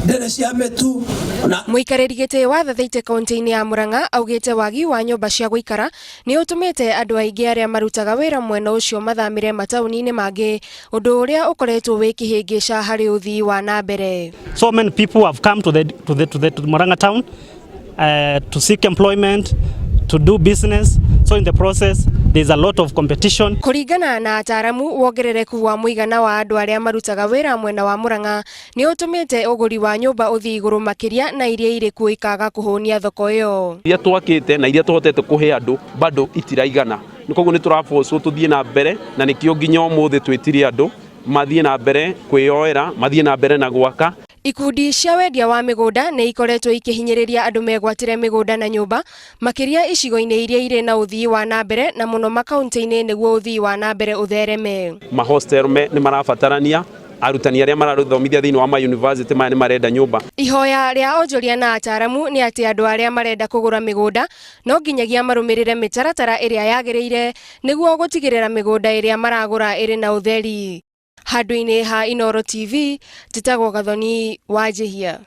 ndere cia metu. Muikariri giti wa thathaite kaunti-ini ya Murang'a augite wagi wa nyumba cia guikara ni utumite andu aingi aria marutaga wira mwena ucio mathamire matauni-ini mangi, undu uria ukoretwo wi kihingica hari uthii wa nambere. So many people have come to the Murang'a town to seek employment, to do business. So in the process there's a lot of competition. Kuringana na ataramu, wongerereku wa muigana wa andu aria marutaga wira mwena wa Murang'a ni utumite uguri wa nyumba uthii iguru makiria na iria iri kuo ikaga kuhunia thoko iyo. Iria twakite na iria tuhotete kuhe andu bado itiraigana. Nikoguo ni turaforce tuthie na mbere na nikio nginya umuthi twitire andu mathie na mbere kwioera, mathie na mbere na gwaka. Ikundi cia wendia wa migunda ni ikoretwo ikihinyiriria andu megwatire migunda na nyumba makiria icigo-ini iria iri na uthii wa nambere na muno makaunti-ini niguo uthii wa nambere uthereme. Mahostel ni marabatarania arutani aria marathomithia thiini wa ma university maya ni marenda nyumba. Ihoya ria Onjoria na ataramu ni ati andu aria marenda kugura migunda no nginyagia marumirire mitaratara iria yagiriire niguo gutigirira migunda iria maragura iri na utheri. Handu-ini ha Inooro TV, njitagwo Gathoni wa njihia.